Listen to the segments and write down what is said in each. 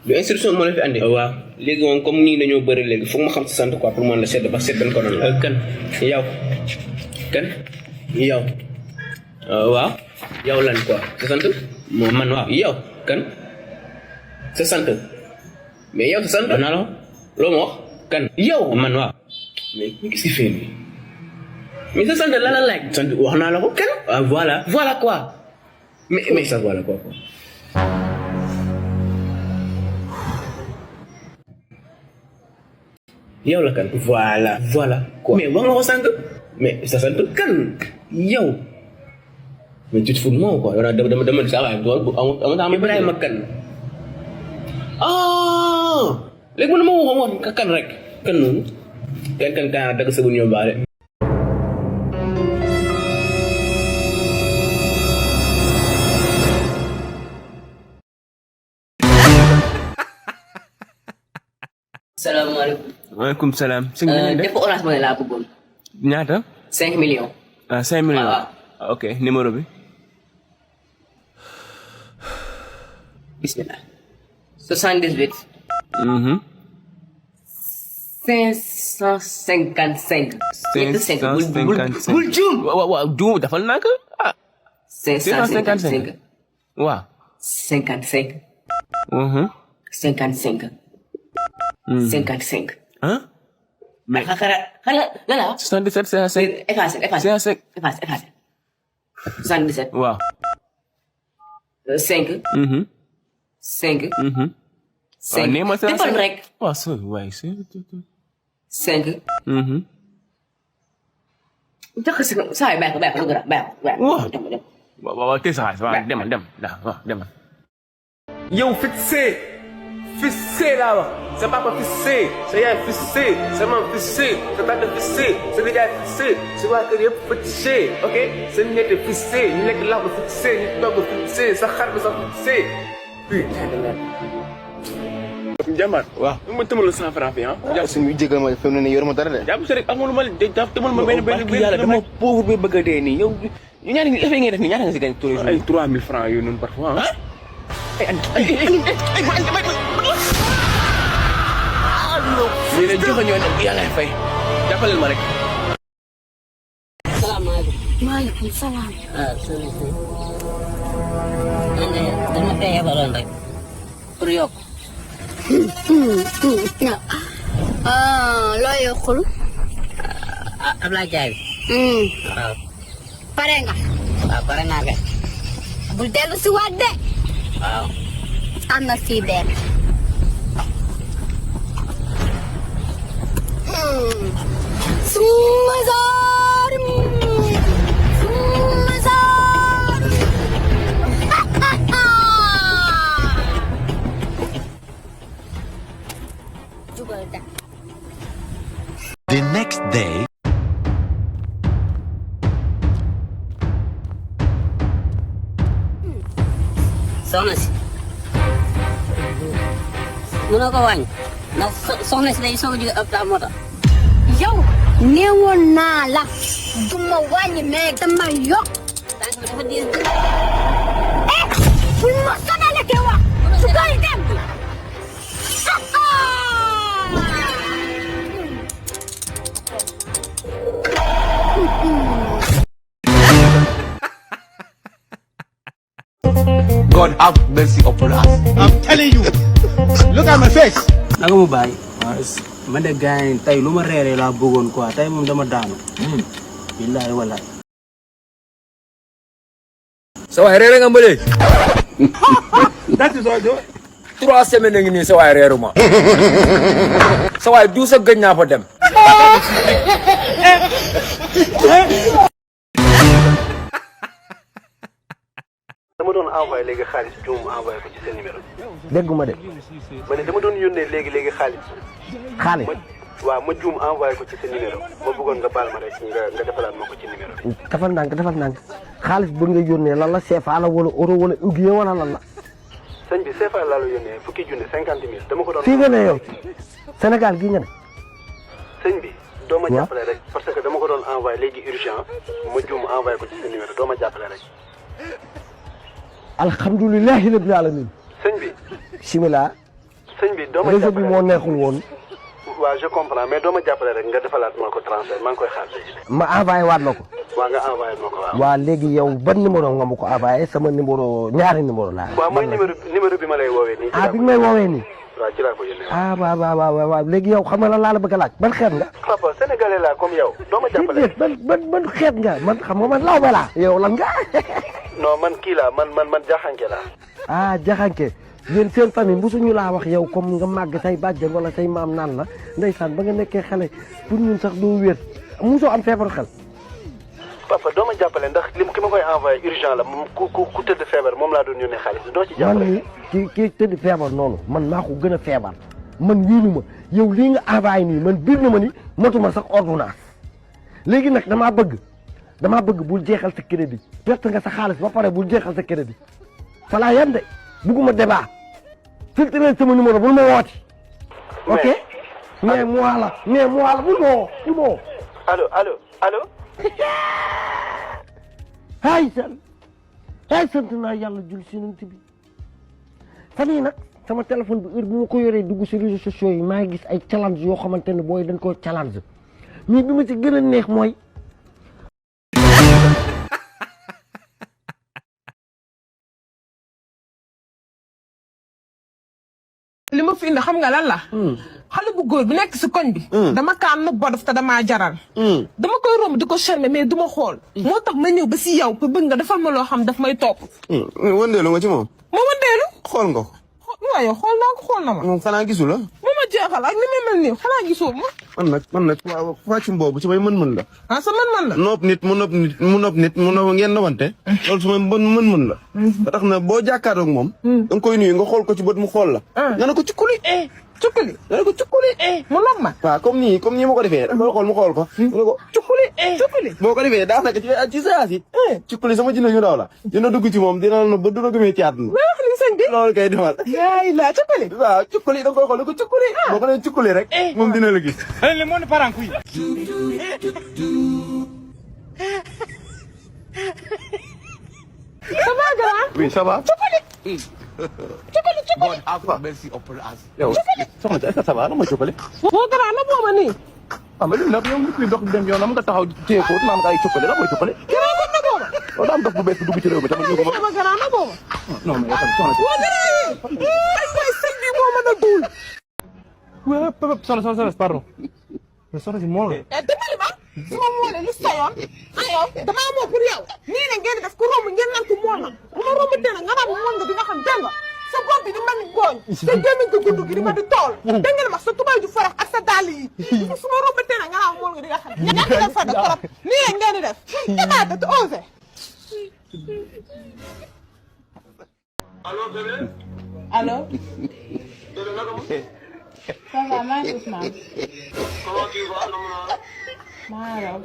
du instruction moo la fi andi. waaw léegi moom comme nii dañoo bëri léegi foog ma xam sa sant quoi pour mën la sedd ba sedd ko noonu. kan yow kan yow waaw yow lan quoi sa sant man waaw yow kan sa sant mais yow sa sant naa la loo ma wax kan yow man waaw mais qu'est-ce qu'il fait lui mais sa sant la la laaj sant wax naa la ko kan voilà quoi mais ça voilà quoi yow la kan voilà quoi mais wax nga ko sànq mais sa sant kan yow mais tu te fous de moi quoi dama saa waay amul Ibrahima kan léegi man ma waxoon kan rek kan noonu kan dagg sa bu ñu baale salaamaaleykum. waaleykum salaam. def Orange Money laa bëggoon. ñaata. 5 millions. 5 millions. waaw. ok numéro bi. bismillah. 78. 555. 555. bul juum. waaw juum dafal naa ko 555. waaw. 55. 55. 55. mais xala la 77 55. effacé. 77. waaw. 5. 5. 5. nee ma defal rek. waaw waay 5. jox ko saa yi bàyyi ko lu gën a bàyyi ko. waaw tey sax waaw demal demal. yow fixé laa wax sa papa fixé sa yaay fixé sa maam fixé sa tante fixé sa nijaay fixé sa waa kër yëpp fixé ok sa ñett fixé ñu lekk làmb fixé ñu togg fixé sa xar bi sax fixé putain de merde. Jambaar waaw ma tëmal la 100 francs fi jàpp suñu jégal ma fi mu ne nii yoruma dara de. jàpp si rek amul ma tëmal ma benn yàlla dama pauvre bi bëgg a dee nii yow ñaata effet ngay def nii ñaata nga si gañ ay 3000 francs yooyu noonu parfois lii de joxe ñoo ne yàlla fay jàppaleel ma rek. salaamaaleykum. maaleykum salaam. sëñ bi. man de dama koy yebaloon rek pour yokk. loo yokkul. Ablaye Ndiaye. waaw. pare nga. waaw pare naa kay. bul dellu si waat de. waaw. am na fii benn. suma zaar. jugal dem. The next day. soxna si. mënoo ko wàññi. ndax soxna si day soog a jóge hôpital moo tax. yow. neewoon naa la. du ma wàññi mais dama yokk. tànk bi dafa diis. bul ma sonal ak wax. jugal dem. God have mercy upon us. I'm telling you. Look at my face. naka mu bàyyi. man de gars yi tey lu ma reeree laa bëggoon quoi tey moom dama daanu. billahi wallahi. sa waay reere nga mbële. that is all. 3 semaines ngi nii sa waay reeru ma. sa waay du sa gëj naa fa dem. dama doon envoyé léegi xaalis juum envoyé ko ci seen numéro. dégguma de. ma ne dama doon yónnee léegi xaalis. xaalis. waaw ma juum envoyé ko ci seen numéro ma bëggoon nga baal ma rek nga defalaat ma ko ci numéro bi. defal ndànk xaalis bu nga yónnee lan la CFA la wala euro wala uguier wala lan la. sëñ bi CFA laa la yónnee fukki junne 50 000 dama ko doon. fii nga ne yow Sénégal gii nga ne. sëñ bi. doo ma jàppale rek parce que dama ko doon envoyé léegi urgent ma juum envoyé ko ci seen numéro doo ma jàppale rek. alhamdulilahi rabbil alamin. sëñ bi. bismillah. sëñ bi doo ma réseau bi moo neexul woon. waaw je comprends mais doo ma jàppale rek nga defalaat ma ko transfert maa ngi koy xaar léegi. ma envoyé waat la ko. waaw nga envoyé ma ko waaw. waa léegi yow ban numéro nga ma ko envoyé sama numéro ñaari numéro laa. waaw mooy numéro bi ma lay woowee nii. bi may woowee nii. waaw ci laa ko yónnee. waaw léegi yow xam nga lan laa la bëgg a laaj ban xeet nga. papa sénégalais laa comme yow doo ma jàppale. ban xeet nga man xam nga man lawbe laa yow lan nga. non man kii laa man jaxanke laa. jaxanke yéen seen famille mosuñu laa wax yow comme nga màgg say bàjjen wala say maam naan la ndeysaan ba nga nekkee xale pour ñun sax doo wér mosoo am feebaru xel. papa doo ma jàppale ndax ki ma koy envoyé urgent la moom ku tëdd feebar moom laa doon yónnee xaalis doo ci jàppale. man ni kii tëdd feebar noonu man maa ko gën a feebar man wiinu ma yow lii nga envoyé nii man biir na ma ni motuma sax ordonnance léegi nag damaa bëgg bul jeexal sa crédit perte nga sa xaalis ba pare bul jeexal sa crédit fa laa yem de bugguma débat filtré sama numéro bul ma wooti. ok mais moi la bul ma woo. allo. ay sant naa yàlla jul si nant bi fan yii nag sama téléphone bi heure bi ma ko yoree dugg si réseaux sociaux yi maa ngi gis ay challenge yoo xamante ne booy dañ koo challenge mais bi ma ci gën a neex mooy li ma fi indi xam nga lan la. xale bu góor bi nekk si koñ bi. dama kaa nëbb ba daf te damaa jaral. dama koy romb di ko charmer mais du ma xool. moo tax ma ñëw ba si yow pour bëgg nga defal ma loo xam daf may topp. wëndeelu nga ci moom. ma wëndeelu. xool nga ko. waaye xool naa ko xool na ma. moom xanaa gisu la. ma jeexal ak ni may mel nii xanaa gisoo ma. man nag waaw fàccum boobu samay mën-mën la. ah sa mën-mën la. nopp nit mu nopp nit ngeen nobante. loolu samay mën-mën la. ba tax na boo jàkkaaroog moom. da nga koy nuyu nga xool ko ci bët mu xool la. nga ne ko cukkuli. cukkuli. nga ne ko cukkuli. mu nopp ma. waaw comme nii ma ko defee da nga xool mu xool ko. nga ne ko cukkuli. cukkuli boo ko defee daanaka ci saa si. cukkuli sama jinne ñu daw la. dina dugg ci moom dina la ba dina gëmee ci àdduna. loolu kay demal. yaay la cukkuli. waaw cukkuli da nga koy xool ne ko cukkuli. boo ko nee cukkuli rek. moom dina la gis. le monde part en couille. Ça va grand? Oui, ça va. Cukkuli. God have mercy upon us. yow soxna si est-ce que ça va lan mooy cukkuli. boo grand la boo ma nii. mais li nag yow nit ñi dox dem yow na nga taxaw téye ko naan nga ay cukkuli lan mooy cukkuli. grand ko na boo ma. loolu am dox bu bees dugg ci réew mi tamit ñu ko sama grand na boo ma. non mais yow tamit soxna si. boo grand yi. ay waay sëñ bi moo mën a duul. soxna pardon. mais soxna si moo la. dimbali ma. su ma moolee lu sa yoon. ah yow damaa moo pour yow. nii ne ngeen def ku romb ngeen naan ko mool na. bu ma romb teel nga naan mool nga di nga xam dégg nga. sa bopp bi di mel ni gooñ. sa gémmiñ ko gudd gi di ma di tool. dégg nga ma sa tubay ju farax ak sa dàll yi. su ma romb teel nga naan mool nga di nga xam. ñàkk na fa de trop. nii ne ngeen di def. jëlaat te osé. allo. ça va maa ngi Ousmane. maa raw.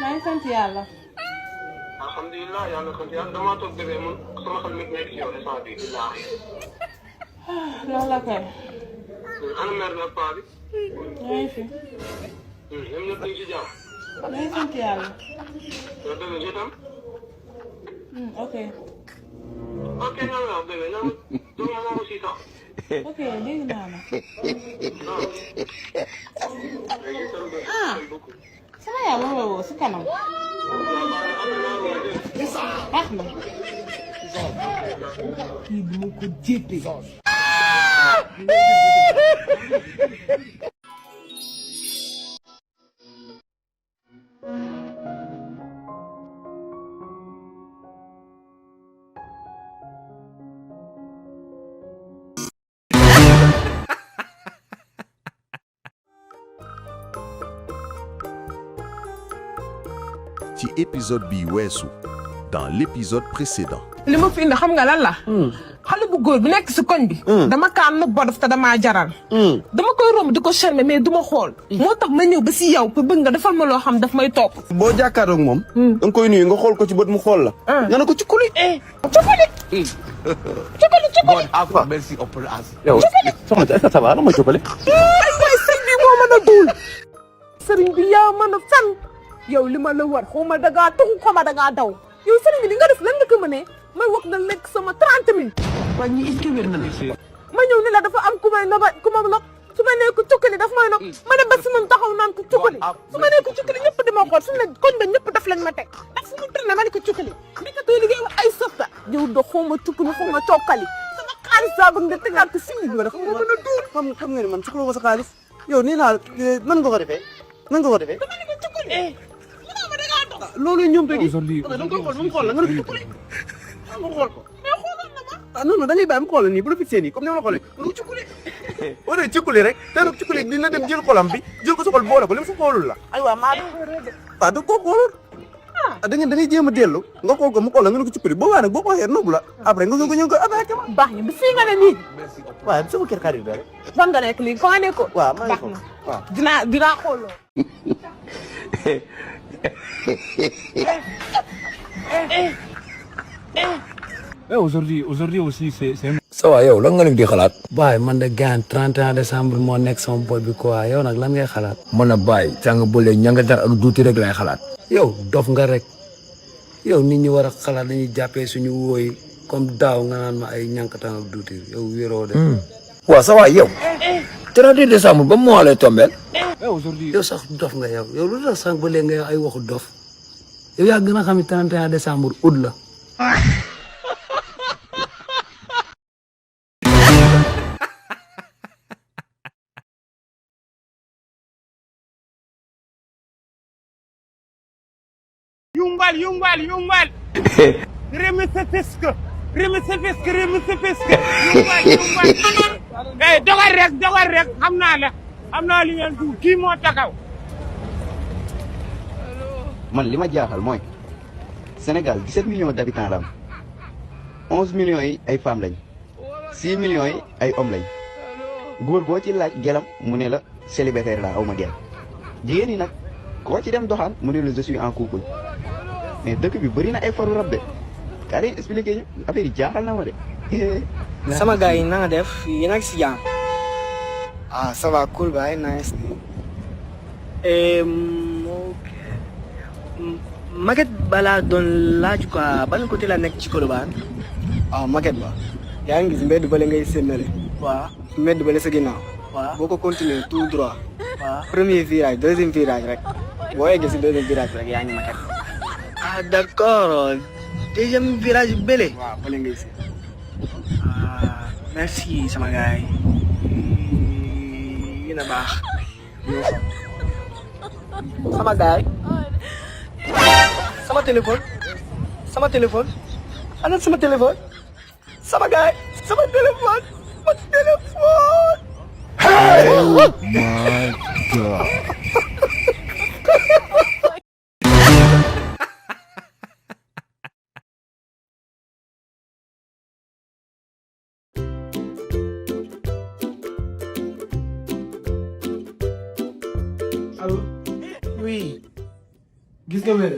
maa ngi sant yàlla. alhamdulilah yàlla sant yàlla damaa toog bébé man sama xel mi nekk ci yow instant bii. loolu la kay. ana mère bi ak paa bi. maa ngi fi. ñoom ñëpp ñu ngi ci jàmm. maa ngi sant yàlla. yow bébé ji tam. ok. ok ñoom ñoom bébé ñoom ñoom moom aussi sax. ok dégg naa la. sama yaay ma woo si kanam. baax na. kii bi ma ko jéppee. ci épisode bi weesu dans l'épisode précédent. li ma fi indi xam nga lan la. xale bu góor bi nekk si koñ bi. dama kaa nëbb ba daf te damaa jaral. dama koy romb di ko charmer mais du ma xool. moo tax ma ñëw ba si yow pour bëgg nga defal ma loo xam daf may topp. boo jàkkaaroog moom. da nga koy nuyu nga xool ko ci bët mu xool la. nga ne ko cukkuli. cukkuli. cukkuli. God have mercy upon us. yow soxna si est-ce que ça va lan mooy cukkuli. ay waay sëñ bi moo mën a duul. sëriñ bi yaa mën a fen. yow li ma la war xaw ma dangaa tuxu xaw ma dangaa daw. yow sëriñ bi li nga def lan nga ko mënee may wax nga lekk sama 30 000. waa ñi est-ce que wér na ma ñëw ni la dafa am ku may noba ku ma nag su ma nee ko cukkali daf may nag ma dem ba si moom taxaw naan ko cukkali su ma nee ko cukkali ñëpp di ma xool su ne koñ ba ñëpp daf lañ ma teg ndax fu mu tourné ma ne ko cukkali di ko tey liggéey ay softa jiw do xawma cukkali xawma cokkali sama xaalis saa bëgg nga tegaat ko simili bi dafa ma mën a dóor xam nga ni man soxla ko sa xaalis yow nii naa nan nga ko defee nan nga ko defee dama ne ko cukkali mu naa ma dangaa dox loolu ñoom tey da nga ko xool mu xool la nga ne ko cukkali nga xool ko mais xooloon na ma ah non non da ngay bàyyi mu xoolal nii bu la fixé nii comme ni ma la xoolee lu cukkali wala cukkali rek te nag cukkali dina dem jël xolam bi jël ko sa xol boole ko li mu fa xoolul la aywa maa ah da koo xoolul da ngay jéem a dellu nga xool ko mu xool la nga ne ko cukkali boobaa nag boo ko waxee noobu la après nga ko ñëw ko attaqué ma baax na bi fii nga ne nii waaw sama kër xarit bi rek fan nga nekk lii fa nga nekk ko waaw maa ngi baax ko na waaw dinaa xooloo aujourd'hui aussi c'est sa waay yow lan nga nekk di xalaat. baay man de gaañ 31 décembre moo nekk sama boy bi quoi yow nag lan ngay xalaat. man na bàyyi càng bële ñanga tar ak duuti rek lay xalaat. yow dof nga rek yow nit ñi war a xalaat dañuy jàppee suñu wooy comme daaw nga naan ma ay ñànkatan ak duuti yow wéroo de. waaw sa waay yow. 31 décembre ba mois lay tombeel. yow sax dof nga yow yow lu tax sànq ba léegi nga ay waxu dof yow yaa gën a xam ne 31 décembre août la. Yungal. Remi se fiske. Yungal. Eh, dogal rek. Xam naa li ngeen du kii moo taxaw. man li ma jaaxal mooy Sénégal 17 millions d'habitants la am 11 millions yi ay femmes lañ 6 millions yi ay hommes lañ góor boo ci laaj gelam mu ne la célibataire la aw ma gel jigéen ñi nag koo ci dem doxaan mu ne la je suis en couple mais dëkk bi bëri na ay faru rab de kaa di expliqué ñu affaire yi jaaxal na ma de. sama gars yi na nga def yéen a ngi si jàmm. ah ça va cool baay nice. Maguette balaa doon laaj quoi ban côté la nekk ci Colobane. ah Maguette ba yaa ngi gis mbedd bële ngay séenale. waaw mbedd bële sa ginnaaw. waaw boo ko continuer tout droit. waaw premier virage deuxième virage rek. boo yeggee si deuxième virage rek yaa ngi Maguette. ah d'accord deuxième virage bële. waaw bële ngay si. ah merci sama gars yi. yéen a baax. sama gars yi. sama téléphone ana sama téléphone sama gars sama téléphone Oh my God. allo oui gis nga wér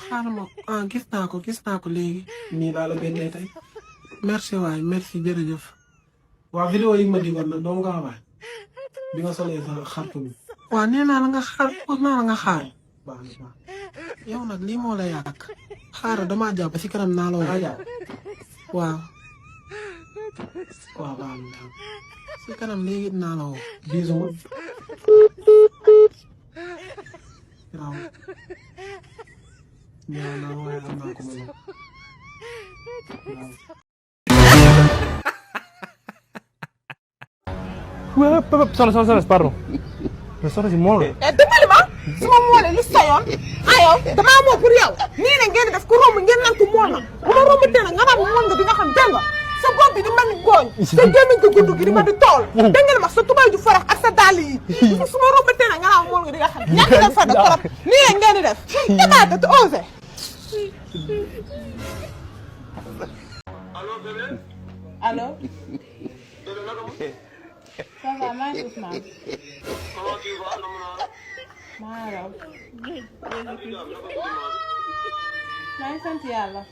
xaaral ma gis naa ko léegi nii laa la bennee tey merci waay merci jërëjëf waa vidéo yi ma digoon nag doomu nga waay bi nga solee sa xartu bi waa nee naa la nga xaar wax naa la nga xaar baax na baax yow nag lii moo la yàq xaaral damaa jàpp si kanam naa la woo waaw waaw baax na si kanam léegi naa la woo bisous waaw ñaaw naa waaye am naa ko ma waaw. Soxna pardon. soxna si mool la. dimbali ma su ma moolee lu soyoon ayow damaa moo pour yow nii ne ngeen def ku romb ngeen naan ko mool na bu ma romb tee nag nga naan mool nga di nga xam dégg nga sa bopp bi di mel ni gooñ sa gémmiñ ko gudd gi di ma di tool dégg nga ma sa tubay ju farax ak sa dàll yi su ma romb tee nag nga naan mool nga di nga xam ñàkk def fa de trop nii ne ngeen di def état te osé allo ça va maa ngi Ousmane. maa ngi raw. maa ngi sant yàlla.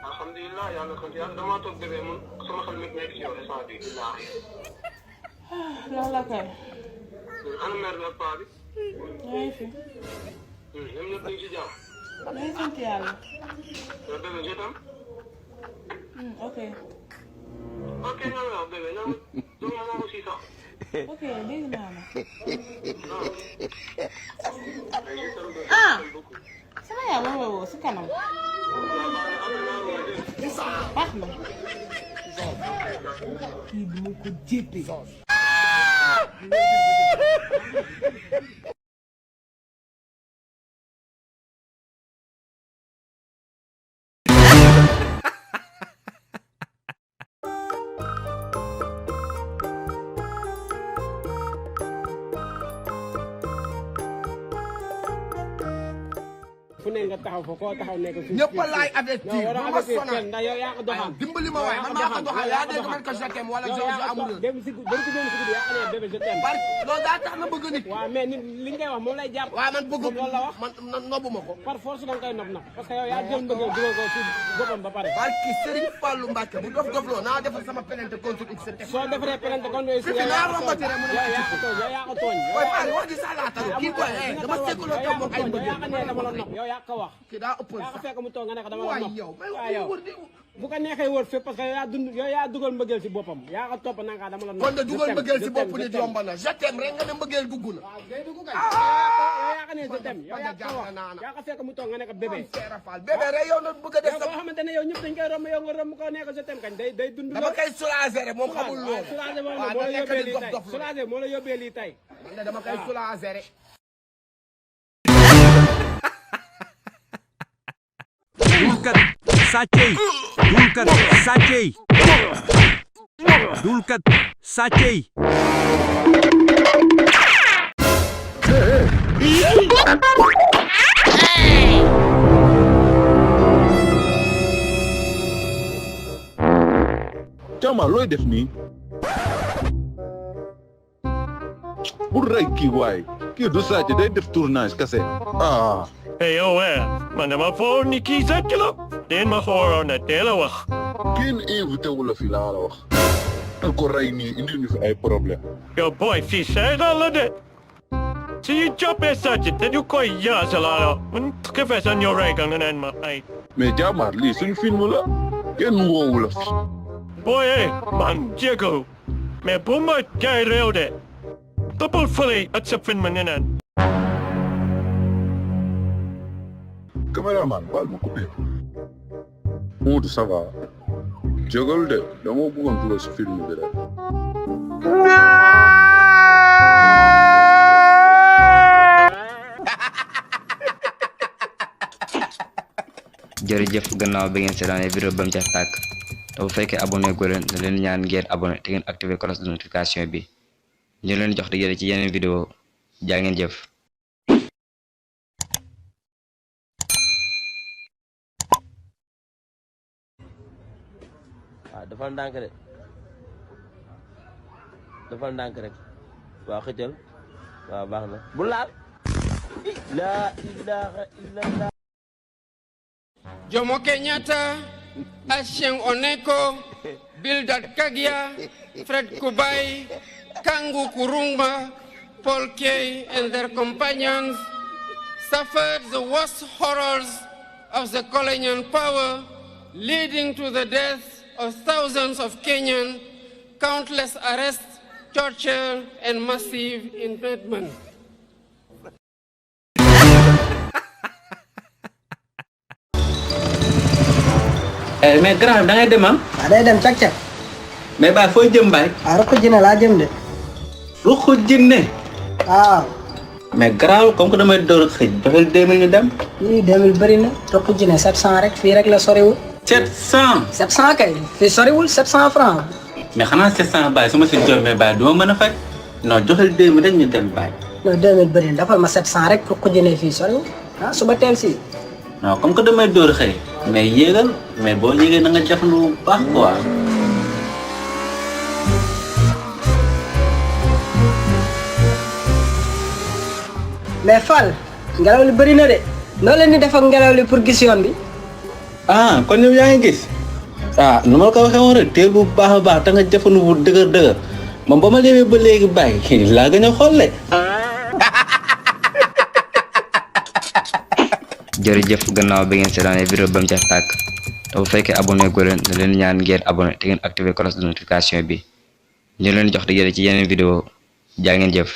alhamdulilah yàlla sant yàlla damaa toog bébé mun sama xel mi nekk ci yow instant bii billaahi. loolu la kay. ana mère bi ak paa bi. maa ngi fi. ñoom ñëpp ñu ngi ci jàmm. maa ngi sant yàlla. yow bébé je t'aime. Ok. Ok, non, bébé, non. Donne-moi aussi ça. Ok, dégg naa la. Ah! Sama yaay la woo si kanam. Baax na. Kii bu ma ko jéppee. fu ne nga taxaw fa koo taxaw nekk fi ñëpp laay avertir bu ma sonal ndax yow yaa ko doxal dimbali ma waay man maa ko doxal yaa dégg man ko je t'aime wala George amul dem si dem si dem si guddi yaa xam ne bébé je t'aime loolu daa tax nga bëgg nit waaw mais nit li ngay wax moom lay jàpp waaw man bëgg loolu la wax man nobbu ma ko par force da nga koy nob nag parce que yow yaa jël mbëggeel dugal ko ci boppam ba pare barki Serigne Fallou Mbacke bu dof dofloo naa defal sama plainte contre x soo defaree plainte contre x fi naa rombati rek yow yaa ko tooñ yow yaa ko tooñ waaye Fallou wax di salaata kii quoi dama sekkuloo toog moom ay mbëggeel yaa ko ne dama la nob yow yaa ko wax kii daa ëppal yaa ko sax fekk mu toog nga ne ko dama la nob yow bu ko neexee wër fépp parce que yow yaa dugal mbëggeel si boppam yaa ko topp nanga dama la nob kon de dugal mbëggeel si bopp nit yomb na je t'aime rek nga ne mbëggeel dugg na yow yaa ko ne je t'aime yow yaa ko wax yaa ko fekk mu toog nga ne ko bébé bébé rek yow na bëgg a def boo xamante ne yow ñëpp dañ koy romb yow nga romb ko ne ko je t'aime kañ day dund dama koy soulager rek moom xamul loolu soulager moom moo la yóbbee lii tey soulager moo la yóbbee lii tey man de dama koy soulager rek Dulkat Sacey Dulkat Sacey Dulkat Sacey Jama looy def nii bul rey kii waay kii du sàcc day def tournage kase ah Hey, man dama foog ni kii sàcc la. Den ma xooloon na teel a wax. kenn invité wu la fi laa la wax al ko rey nii indi ñu fi ay problème Yow boy, fii seetal la de. Si ñu jàppee sàcc te du koy yaasalaala. Man xefe sa ñëw rek nga naan ma ay. mais jaamaar lii suñu film la kenn woowu la fi Boy, man jégalu. Mais bu ma jaay réew de. Toppal fële ak sa film nga naan. caméraman baal ma coupé Modou ça va jógal de dama bëggoon dugal si film bi rek jërëjëf gannaaw bi ngeen seetaanee vidéo ba mu jeex tàkk te bu fekkee abonné gu leen da leen ñaan ngeen abonné te ngeen activé cloche de notification bi ñu leen jox di ci yeneen vidéo jaa ngeen jëf waaw defal ndànk rek defal ndànk rek waaw xëccal waaw baax na bu laal la ilaha illallah Jomo Kenyatta, Achieng Oneko, Bildad Kagia, Fred Kubai, Kangu Kurungba, Paul Kay and their companions suffered the worst horrors of the colonial power, leading to the death of thousands of Kenyans, countless arrests, torture, and massive internment. mais grand da ngay dem ah. waaw day dem càq càq. mais Baye fooy jëm Baye. waaw Ruqu Jinne laa jëm de. Ruqu Jinne. waaw. mais garaaw comme que damay door a xëj joxel 2000 ñu dem. lii 2000 bëri na. Ruqu Jinne 700 rek fii rek la soriwul. 700. 700 kay fii soriwul 700 francs. mais xanaa 700 Baye su ma si jommee Baye du ma mën a fay. non joxel 2000 rek ñu dem Baye. non 2000 bëri na dafal ma 700 rek Ruqu Jinne fii soriwul ah suba teel si. non comme que damay door a xëy mais yéegal mais boo yéegee na nga jaf lu baax quoi. mais Fall ngelaw li bëri na de noo leen di def ak ngelaw li pour gis yoon bi. ah kon yow yaa ngi gis ah nu ma la ko waxee woon rek teel bu baax a baax te nga jafandu bu dëgër moom ba ma demee ba léegi bàyyi laa gën a xolle. jërëjëf gannaaw bi ngeen seetaanee vidéo ba mu jeex tàkk te bu fekkee abonné gu leen da leen ñaan ngeen abonné te ngeen activer cloche de notification bi ñu leen jox di ci yeneen vidéo jaa ngeen jëf